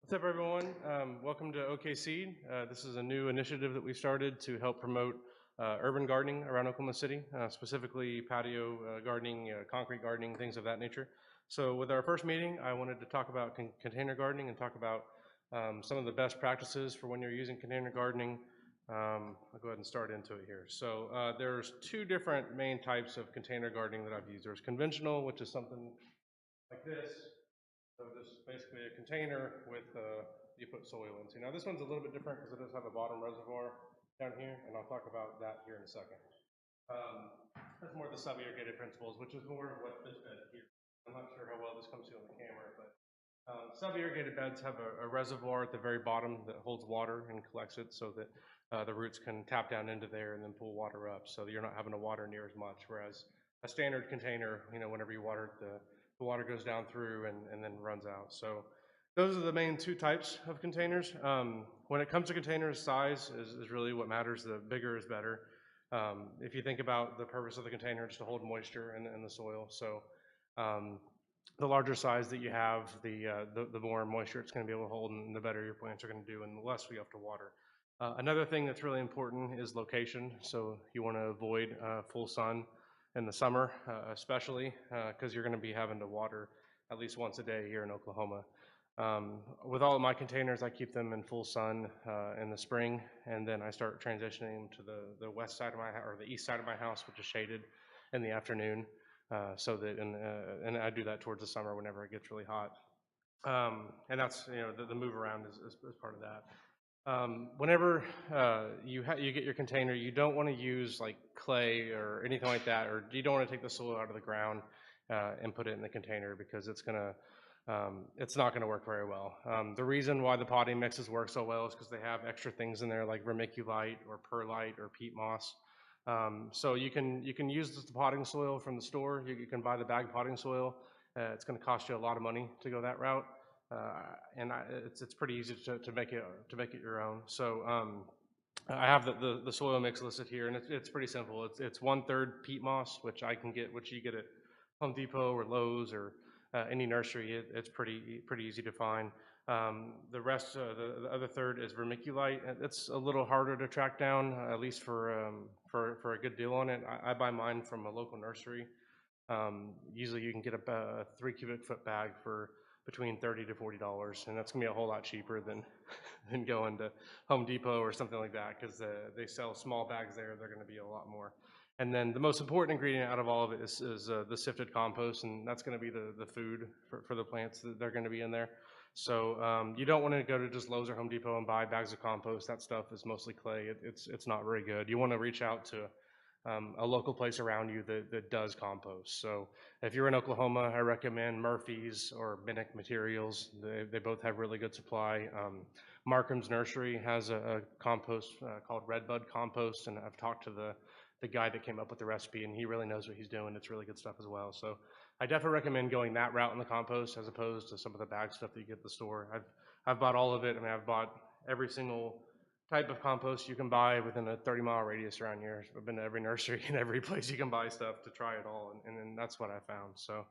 What's up, everyone? Welcome to OKC'd. This is a new initiative that we started to help promote urban gardening around Oklahoma City, specifically patio gardening, concrete gardening, things of that nature. So with our first meeting, I wanted to talk about container gardening and talk about some of the best practices for when you're using container gardening. I'll go ahead and start into it here. So there's two different main types of container gardening that I've used. There's conventional, which is something like this. So just basically a container with, you put soil into. Now this one's a little bit different because it does have a bottom reservoir down here, and I'll talk about that here in a second. That's more the sub irrigated principles, which is more of what this bed here. I'm not sure how well this comes through on the camera, but sub irrigated beds have a reservoir at the very bottom that holds water and collects it so that the roots can tap down into there and then pull water up. So you're not having to water near as much, whereas a standard container, whenever you water it, the water goes down through and then runs out. So those are the main two types of containers. When it comes to containers, size is really what matters. The bigger is better. If you think about the purpose of the container, it's to hold moisture in the soil. So the larger size that you have, the more moisture it's going to be able to hold, and the better your plants are going to do, and the less we have to water. Another thing that's really important is location. So you want to avoid full sun in the summer, especially because you're going to be having to water at least once a day here in Oklahoma. With all of my containers, I keep them in full sun in the spring, and then I start transitioning them to the west side of my house, or the east side of my house, which is shaded in the afternoon. So that, and I do that towards the summer whenever it gets really hot. And that's, the move around is part of that. Whenever you get your container, you don't want to use like clay or anything like that, or you don't want to take the soil out of the ground and put it in the container because it's not gonna work very well. The reason why the potting mixes work so well is because they have extra things in there like vermiculite or perlite or peat moss. So you can use the potting soil from the store. You can buy the bag potting soil. It's going to cost you a lot of money to go that route. And it's pretty easy to make it your own. So I have the soil mix listed here, and it's pretty simple. It's 1/3 peat moss, which you get at Home Depot or Lowe's or any nursery. It's pretty easy to find. The rest, the other third is vermiculite. It's a little harder to track down, at least for a good deal on it. I buy mine from a local nursery. Usually you can get a 3 cubic foot bag for between $30 to $40, and that's gonna be a whole lot cheaper than going to Home Depot or something like that, because they sell small bags there. They're gonna be a lot more. And then the most important ingredient out of all of it is the sifted compost, and that's gonna be the food for the plants that they're gonna be in there. So you don't wanna go to just Lowe's or Home Depot and buy bags of compost. That stuff is mostly clay. It's not very good. You wanna reach out to a local place around you that does compost. So if you're in Oklahoma, I recommend Murphy's or Minnick Materials. They both have really good supply. Markham's Nursery has a compost called Redbud Compost, and I've talked to the guy that came up with the recipe, and he really knows what he's doing. It's really good stuff as well. So I definitely recommend going that route in the compost as opposed to some of the bag stuff that you get at the store. I've bought all of it. I mean, I've bought every single type of compost you can buy within a 30-mile radius around here. I've been to every nursery and every place you can buy stuff to try it all, and that's what I found. So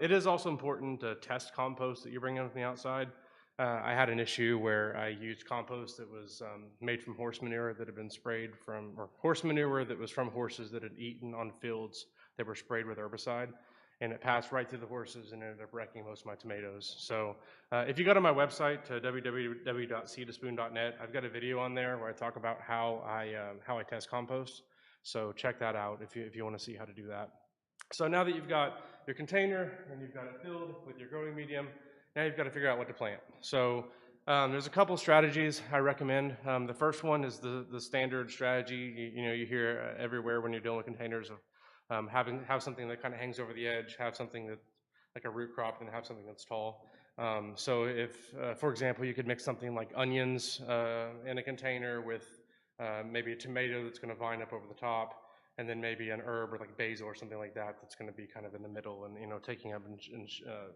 it is also important to test compost that you bring in from the outside. I had an issue where I used compost that was made from horse manure that had been sprayed from, or horse manure that was from horses that had eaten on fields that were sprayed with herbicide, and it passed right through the horses and ended up wrecking most of my tomatoes. So if you go to my website, to www.seedaspoon.net, I've got a video on there where I talk about how I test compost. So check that out if you want to see how to do that. So now that you've got your container and you've got it filled with your growing medium, now you've got to figure out what to plant. So there's a couple strategies I recommend. The first one is the standard strategy you hear everywhere when you're dealing with containers of have something that kind of hangs over the edge, have something that like a root crop, and have something that's tall. So if, for example, you could mix something like onions in a container with maybe a tomato that's going to vine up over the top, and then maybe an herb or like basil or something like that that's going to be kind of in the middle and taking up and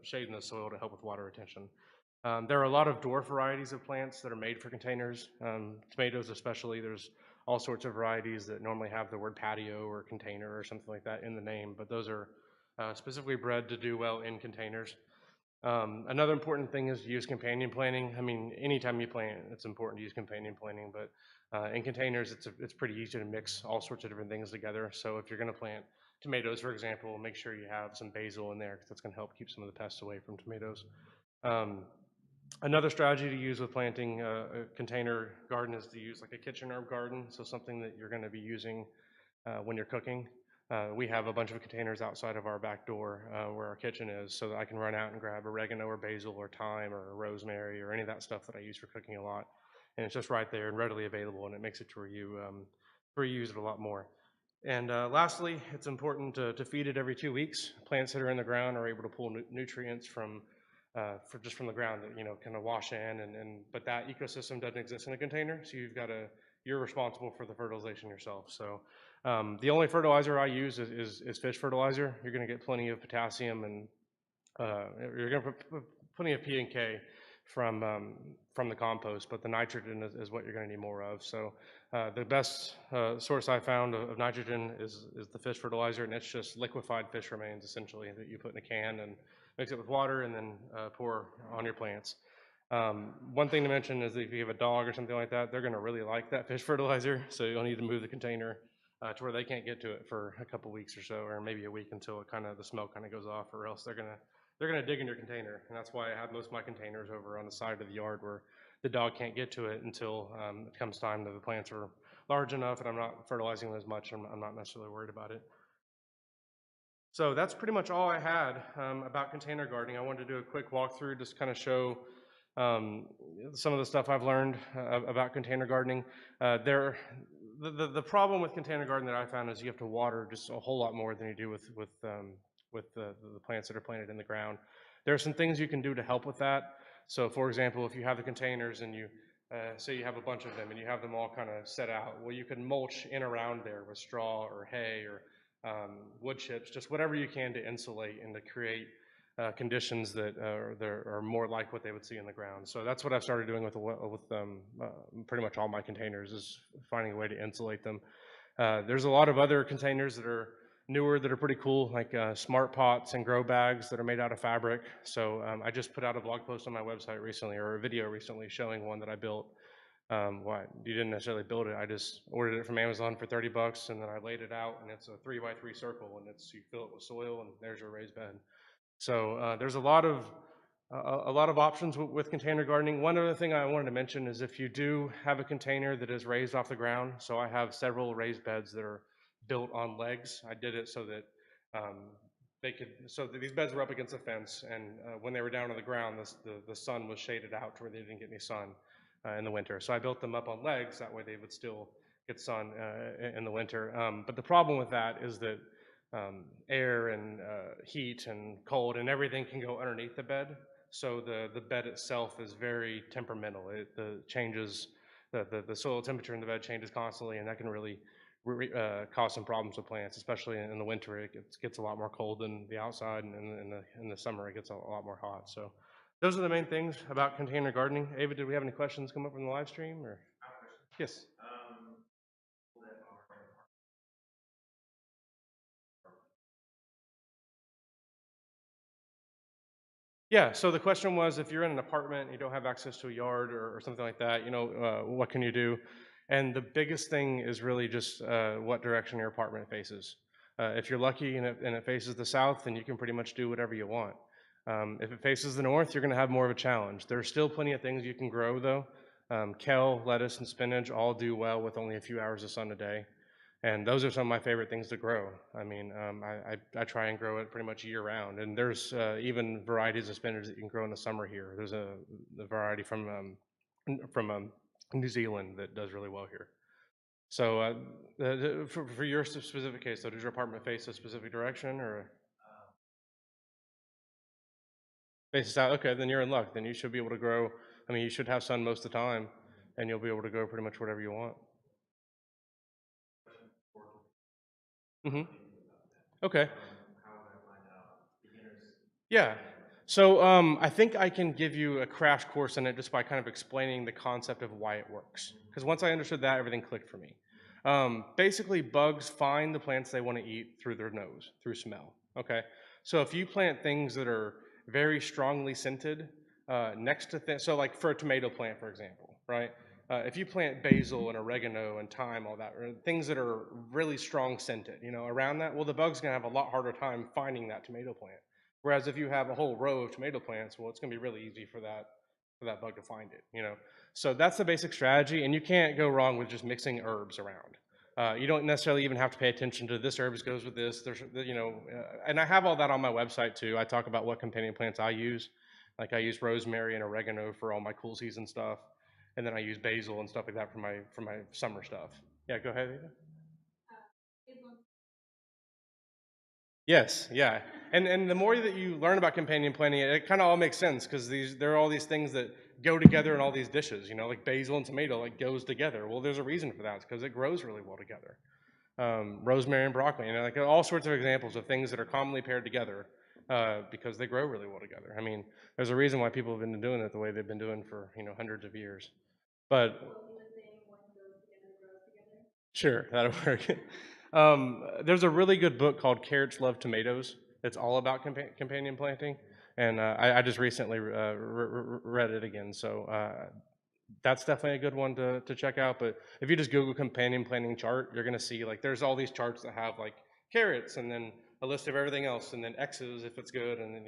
shading the soil to help with water retention. There are a lot of dwarf varieties of plants that are made for containers, tomatoes especially. There's all sorts of varieties that normally have the word patio or container or something like that in the name, but those are specifically bred to do well in containers. Another important thing is to use companion planting. I mean, anytime you plant, it's important to use companion planting, but in containers, it's pretty easy to mix all sorts of different things together. So if you're gonna plant tomatoes, for example, make sure you have some basil in there because that's gonna help keep some of the pests away from tomatoes. Um, Another strategy to use with planting a container garden is to use like a kitchen herb garden, so something that you're gonna be using when you're cooking. We have a bunch of containers outside of our back door where our kitchen is, so that I can run out and grab oregano or basil or thyme or rosemary or any of that stuff that I use for cooking a lot. And it's just right there and readily available, and it makes it to where you use it a lot more. And lastly, it's important to feed it every 2 weeks. Plants that are in the ground are able to pull nutrients from just from the ground that kind of wash in, but that ecosystem doesn't exist in a container, so you're responsible for the fertilization yourself. So the only fertilizer I use is fish fertilizer. You're going to get plenty of potassium and you're going to put plenty of P and K from the compost, but the nitrogen is what you're going to need more of. So the best source I found of nitrogen is the fish fertilizer, and it's just liquefied fish remains essentially that you put in a can and mix it with water and then pour on your plants. One thing to mention is that if you have a dog or something like that, they're going to really like that fish fertilizer, so you'll need to move the container to where they can't get to it for a couple weeks or so, or maybe a week until the smell kind of goes off, or else they're gonna dig in your container. And that's why I have most of my containers over on the side of the yard where the dog can't get to it until it comes time that the plants are large enough and I'm not fertilizing them as much. I'm not necessarily worried about it. So that's pretty much all I had about container gardening. I wanted to do a quick walkthrough, just kind of show some of the stuff I've learned about container gardening. The problem with container gardening that I found is you have to water just a whole lot more than you do with the plants that are planted in the ground. There are some things you can do to help with that. So for example, if you have the containers and you say you have a bunch of them and you have them all kind of set out, well, you can mulch in around there with straw or hay or wood chips, just whatever you can to insulate and to create conditions that are more like what they would see in the ground. So that's what I've started doing with pretty much all my containers, is finding a way to insulate them. There's a lot of other containers that are newer that are pretty cool, like smart pots and grow bags that are made out of fabric. So I just put out a blog post on my website recently, or a video recently, showing one that I built. You didn't necessarily build it. I just ordered it from Amazon for $30, and then I laid it out, and it's a 3x3 circle, and you fill it with soil, and there's your raised bed. So there's a lot of options with container gardening. One other thing I wanted to mention is if you do have a container that is raised off the ground, so I have several raised beds that are built on legs. I did it so that these beds were up against a fence, and when they were down on the ground, the sun was shaded out to where they didn't get any sun in the winter. So I built them up on legs, that way they would still get sun in the winter. But the problem with that is that air and heat and cold and everything can go underneath the bed. So the bed itself is very temperamental. The soil temperature in the bed changes constantly, and that can really cause some problems with plants, especially in the winter. It gets a lot more cold than the outside, and in the summer it gets a lot more hot. So those are the main things about container gardening. Ava, did we have any questions come up from the live stream? Or yes. Yeah, so the question was, if you're in an apartment and you don't have access to a yard or something like that, what can you do? And the biggest thing is really just what direction your apartment faces. If you're lucky and it faces the south, then you can pretty much do whatever you want. If it faces the north, you're gonna have more of a challenge. There's still plenty of things you can grow though. Kale, lettuce, and spinach all do well with only a few hours of sun a day. And those are some of my favorite things to grow. I mean, I try and grow it pretty much year round. And there's even varieties of spinach that you can grow in the summer here. There's a variety from New Zealand that does really well here. So for your specific case, though, does your apartment face a specific direction or faces out? Okay, then you're in luck. Then you should be able to grow. I mean, you should have sun most of the time, and you'll be able to grow pretty much whatever you want. Mm-hmm. Okay. Yeah. So I think I can give you a crash course in it just by kind of explaining the concept of why it works. Because once I understood that, everything clicked for me. Basically, bugs find the plants they want to eat through their nose, through smell. Okay. So if you plant things that are very strongly scented next to things. So like for a tomato plant, for example, right? If you plant basil and oregano and thyme, all that, or things that are really strong scented, around that, well, the bug's gonna have a lot harder time finding that tomato plant. Whereas if you have a whole row of tomato plants, well, it's gonna be really easy for that bug to find it. So that's the basic strategy, and you can't go wrong with just mixing herbs around. You don't necessarily even have to pay attention to this herbs goes with this. And I have all that on my website too. I talk about what companion plants I use. Like I use rosemary and oregano for all my cool season stuff, and then I use basil and stuff like that for my summer stuff. Yeah, go ahead, Ava. Yes, yeah. And the more that you learn about companion planting, it kind of all makes sense because there are all these things that go together in all these dishes, like basil and tomato, like goes together. Well, there's a reason for that. It's because it grows really well together. Rosemary and broccoli, like all sorts of examples of things that are commonly paired together because they grow really well together. I mean, there's a reason why people have been doing it the way they've been doing for hundreds of years. But sure, that'll work. There's a really good book called Carrots Love Tomatoes. It's all about companion planting, and I just recently read it again. So that's definitely a good one to check out. But if you just Google companion planting chart, you're going to see like there's all these charts that have like carrots and then a list of everything else and then X's if it's good and then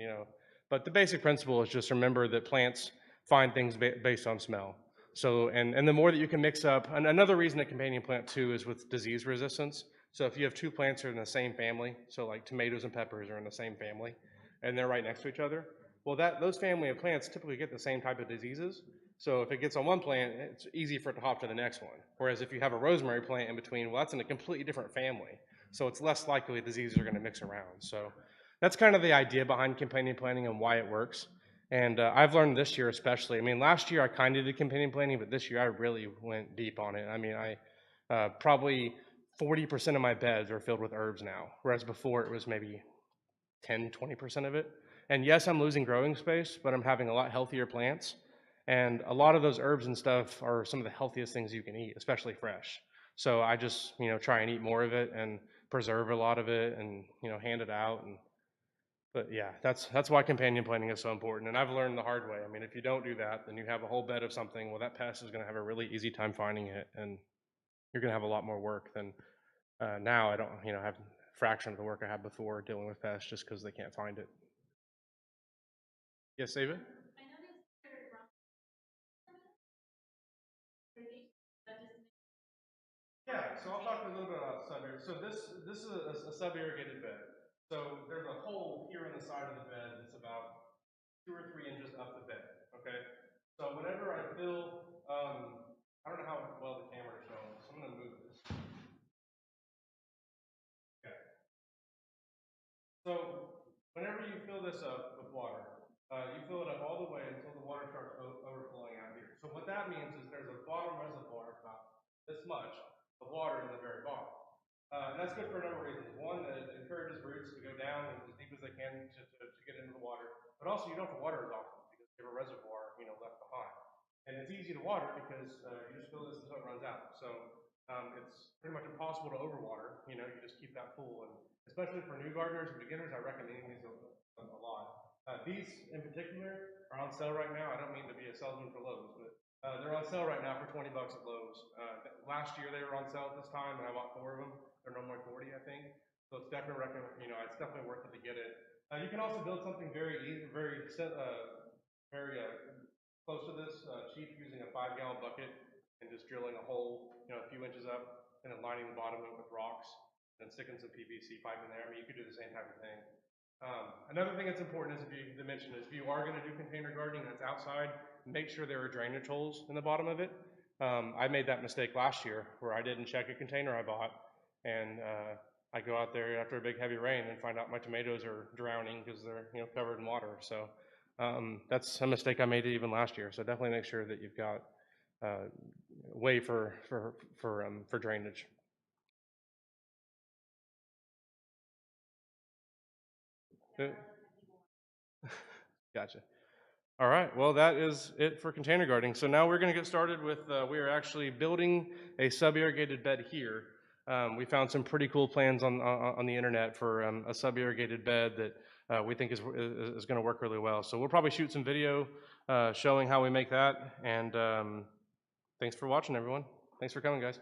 But the basic principle is just remember that plants find things based on smell. So and the more that you can mix up, and another reason a companion plant too is with disease resistance. So if you have two plants that are in the same family, so like tomatoes and peppers are in the same family, and they're right next to each other, well those family of plants typically get the same type of diseases. So if it gets on one plant, it's easy for it to hop to the next one. Whereas if you have a rosemary plant in between, well, that's in a completely different family. So it's less likely diseases are going to mix around. So that's kind of the idea behind companion planting and why it works. And I've learned this year especially. I mean, last year I kind of did companion planting, but this year I really went deep on it. I mean, I probably 40% of my beds are filled with herbs now, whereas before it was maybe 10, 20% of it. And yes, I'm losing growing space, but I'm having a lot healthier plants. And a lot of those herbs and stuff are some of the healthiest things you can eat, especially fresh. So I just, try and eat more of it and preserve a lot of it and, hand it out. But yeah, that's why companion planting is so important. And I've learned the hard way. I mean, if you don't do that, then you have a whole bed of something. Well, that pest is going to have a really easy time finding it, and you're going to have a lot more work than now. I don't, have a fraction of the work I had before dealing with pests just because they can't find it. Yes, Ava? Yeah, so I'll talk a little bit about sub irrigated. So this is a sub irrigated bed. So there's a hole here in the side of the bed that's about 2 or 3 inches up the bed. Okay. So whenever I fill, I don't know how well the camera is showing, so I'm going to move this. Okay. So whenever you fill this up with water, you fill it up all the way until the water starts overflowing out here. So what that means is there's a bottom reservoir about this much of water in the very bottom. And that's good for a number of reasons. One, that it encourages roots to go down as deep as they can to get into the water. But also, you don't have to water as often because you have a reservoir, left behind. And it's easy to water because you just fill this until it runs out. So it's pretty much impossible to overwater. You just keep that full. And especially for new gardeners and beginners, I recommend these a lot. These in particular are on sale right now. I don't mean to be a salesman for Lowe's, but they're on sale right now for 20 bucks at Lowe's. Last year they were on sale at this time, and I bought 4 of them. They're normally 40, I think. So it's definitely it's definitely worth it to get it. You can also build something very easy, very close to this, cheap, using a 5-gallon bucket and just drilling a hole, a few inches up, and then lining the bottom of it with rocks, and sticking some PVC pipe in there. I mean, you could do the same type of thing. Another thing that's important is to mention is if you are going to do container gardening that's outside, make sure there are drainage holes in the bottom of it. I made that mistake last year where I didn't check a container I bought, and I go out there after a big heavy rain and find out my tomatoes are drowning because they're covered in water. So that's a mistake I made even last year. So definitely make sure that you've got way for drainage. Gotcha. All right, well, that is it for container gardening. So now we're going to get started with, we are actually building a sub-irrigated bed here. We found some pretty cool plans on the internet for a sub-irrigated bed that we think is going to work really well. So we'll probably shoot some video showing how we make that, and thanks for watching, everyone. Thanks for coming, guys.